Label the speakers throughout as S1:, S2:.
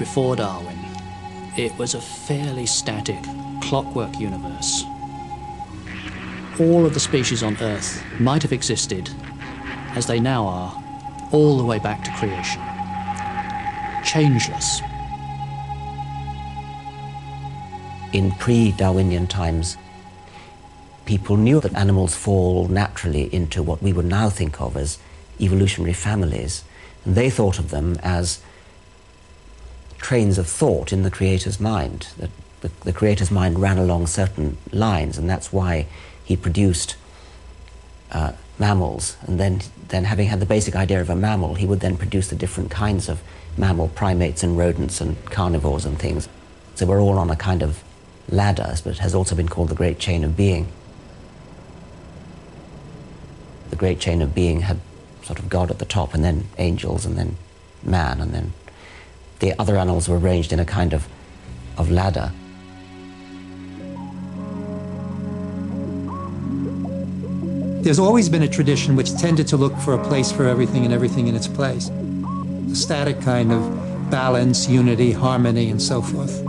S1: before Darwin, it was a fairly static, clockwork universe. All of the species on Earth might have existed, as they now are, all the way back to creation. Changeless.
S2: In pre-Darwinian times, people knew that animals fall naturally into what we would now think of as evolutionary families, and they thought of them as trains of thought in the Creator's mind, that the Creator's mind ran along certain lines, and that's why he produced mammals, and then having had the basic idea of a mammal, he would then produce the different kinds of mammal, primates and rodents and carnivores and things. So we're all on a kind of ladder, but it has also been called the Great Chain of Being. The Great Chain of Being had sort of God at the top, and then angels, and then man, and then the other animals were arranged in a kind of ladder.
S3: There's always been a tradition which tended to look for a place for everything and everything in its place. A static kind of balance, unity, harmony, and so forth.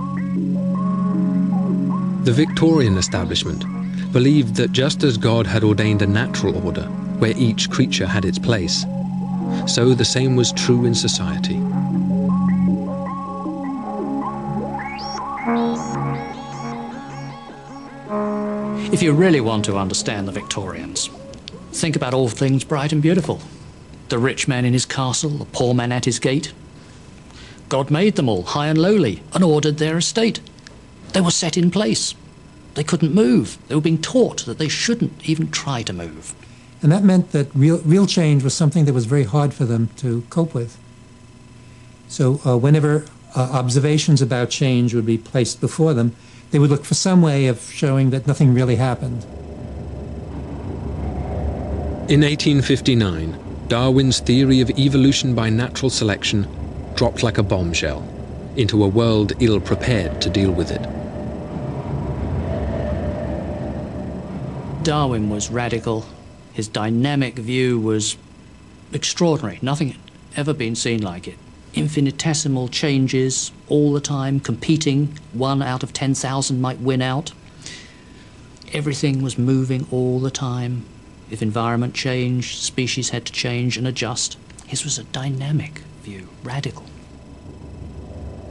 S4: The Victorian establishment believed that just as God had ordained a natural order where each creature had its place, so the same was true in society.
S1: If you really want to understand the Victorians, think about all things bright and beautiful. The rich man in his castle, the poor man at his gate. God made them all, high and lowly, and ordered their estate. They were set in place. They couldn't move. They were being taught that they shouldn't even try to move.
S3: And that meant that real change was something that was very hard for them to cope with. So whenever observations about change would be placed before them, they would look for some way of showing that nothing really happened.
S4: In 1859, Darwin's theory of evolution by natural selection dropped like a bombshell into a world ill-prepared to deal with it.
S1: Darwin was radical. His dynamic view was extraordinary. Nothing had ever been seen like it. Infinitesimal changes all the time, competing. 1 out of 10,000 might win out. Everything was moving all the time. If environment changed, species had to change and adjust. His was a dynamic view, radical.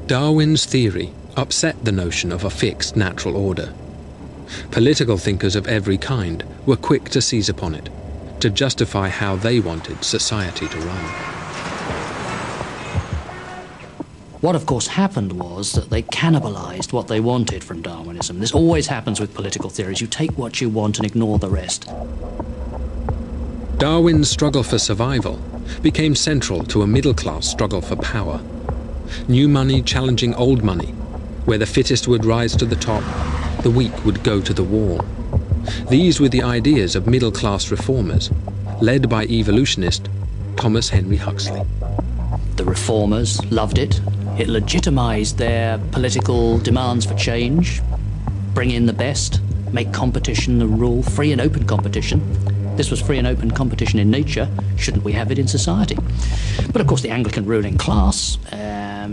S4: Darwin's theory upset the notion of a fixed natural order. Political thinkers of every kind were quick to seize upon it, to justify how they wanted society to run.
S1: What, of course, happened was that they cannibalized what they wanted from Darwinism. This always happens with political theories. You take what you want and ignore the rest.
S4: Darwin's struggle for survival became central to a middle-class struggle for power. New money challenging old money, where the fittest would rise to the top, the weak would go to the wall. These were the ideas of middle-class reformers, led by evolutionist Thomas Henry Huxley.
S1: The reformers loved it. It legitimized their political demands for change, bring in the best, make competition the rule, free and open competition. This was free and open competition in nature. Shouldn't we have it in society? But of course the Anglican ruling class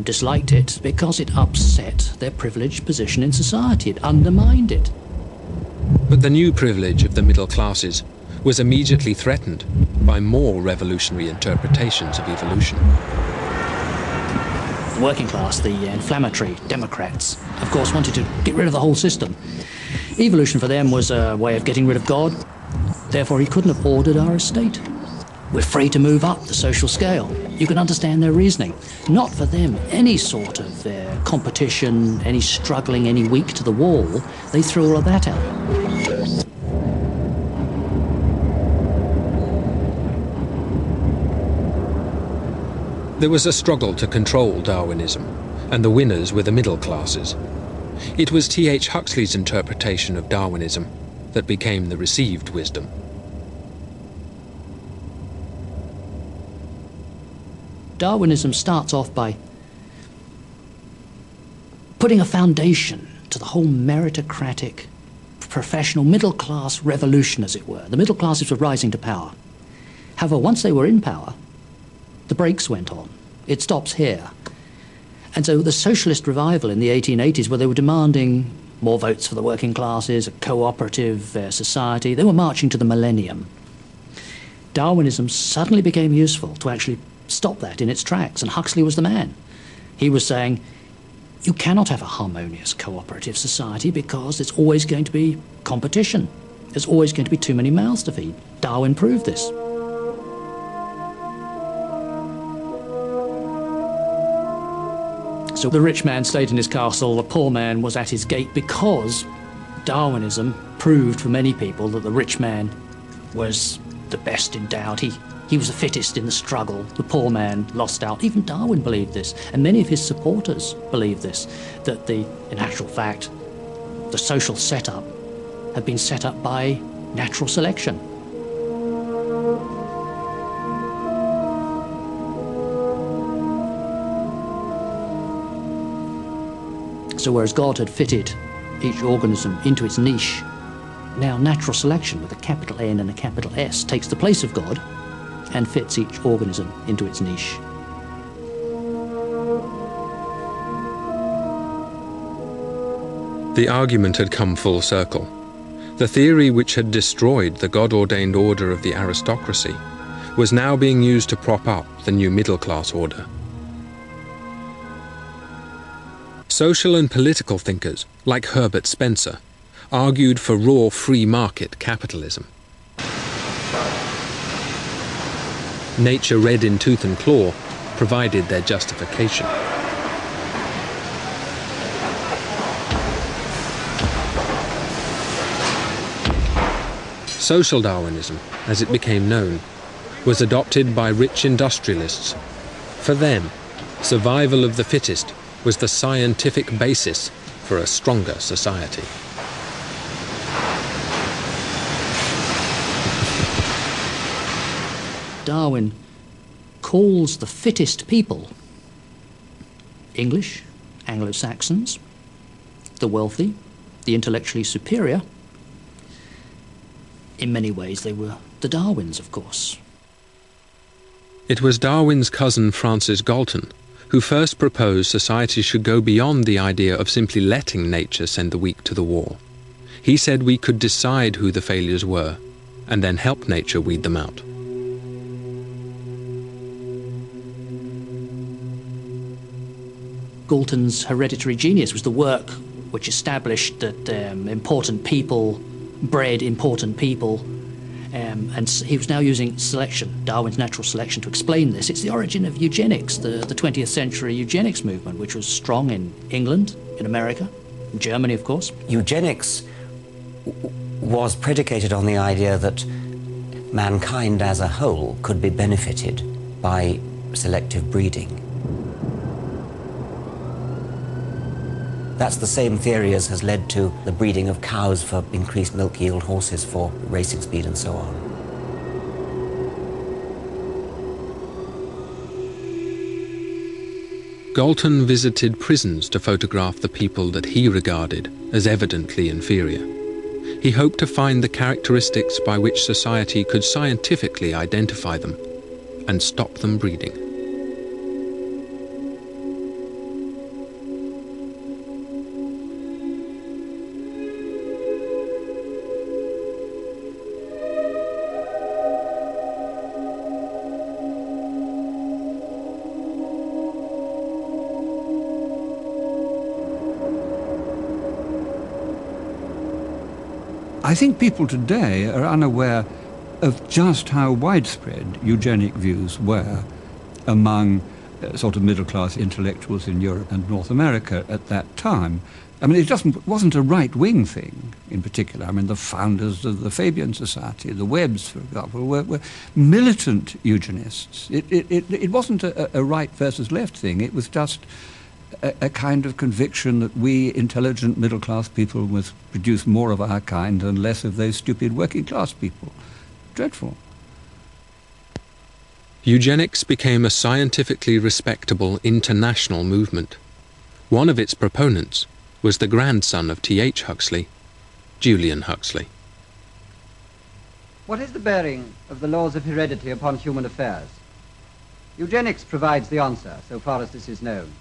S1: disliked it because it upset their privileged position in society. It undermined it.
S4: But the new privilege of the middle classes was immediately threatened by more revolutionary interpretations of evolution.
S1: The working class, the inflammatory Democrats, of course, wanted to get rid of the whole system. Evolution for them was a way of getting rid of God. Therefore, he couldn't have ordered our estate. We're free to move up the social scale. You can understand their reasoning. Not for them any sort of competition, any struggling, any weak to the wall. They threw all of that out.
S4: There was a struggle to control Darwinism, and the winners were the middle classes. It was T.H. Huxley's interpretation of Darwinism that became the received wisdom.
S1: Darwinism starts off by putting a foundation to the whole meritocratic, professional, middle-class revolution, as it were. The middle classes were rising to power. However, once they were in power, the brakes went on. It stops here. And so the socialist revival in the 1880s, where they were demanding more votes for the working classes, a cooperative society, they were marching to the millennium. Darwinism suddenly became useful to actually stop that in its tracks, and Huxley was the man. He was saying, you cannot have a harmonious cooperative society because there's always going to be competition. There's always going to be too many mouths to feed. Darwin proved this. So the rich man stayed in his castle, the poor man was at his gate, because Darwinism proved for many people that the rich man was the best endowed. He was the fittest in the struggle. The poor man lost out. Even Darwin believed this, and many of his supporters believed this, that in actual fact, the social setup had been set up by natural selection. So whereas God had fitted each organism into its niche, now natural selection with a capital N and a capital S takes the place of God and fits each organism into its niche.
S4: The argument had come full circle. The theory which had destroyed the God-ordained order of the aristocracy was now being used to prop up the new middle-class order. Social and political thinkers, like Herbert Spencer, argued for raw free market capitalism. Nature read in tooth and claw provided their justification. Social Darwinism, as it became known, was adopted by rich industrialists. For them, survival of the fittest was the scientific basis for a stronger society.
S1: Darwin calls the fittest people English, Anglo-Saxons, the wealthy, the intellectually superior. In many ways they were the Darwins, of course.
S4: It was Darwin's cousin Francis Galton who first proposed society should go beyond the idea of simply letting nature send the weak to the war. He said we could decide who the failures were and then help nature weed them out.
S1: Galton's hereditary genius was the work which established that important people bred important people, and he was now using selection, Darwin's natural selection, to explain this. It's the origin of eugenics, the 20th century eugenics movement, which was strong in England, in America, in Germany, of course.
S2: Eugenics was predicated on the idea that mankind as a whole could be benefited by selective breeding. That's the same theory as has led to the breeding of cows for increased milk yield, horses for racing speed, and so on.
S4: Galton visited prisons to photograph the people that he regarded as evidently inferior. He hoped to find the characteristics by which society could scientifically identify them and stop them breeding.
S5: I think people today are unaware of just how widespread eugenic views were among sort of middle-class intellectuals in Europe and North America at that time. I mean, it wasn't a right-wing thing in particular. I mean, the founders of the Fabian Society, the Webbs, for example, were militant eugenists. It wasn't a right versus left thing. It was just a kind of conviction that we intelligent middle-class people must produce more of our kind and less of those stupid working-class people. Dreadful.
S4: Eugenics became a scientifically respectable international movement. One of its proponents was the grandson of T.H. Huxley, Julian Huxley.
S6: What is the bearing of the laws of heredity upon human affairs? Eugenics provides the answer, so far as this is known.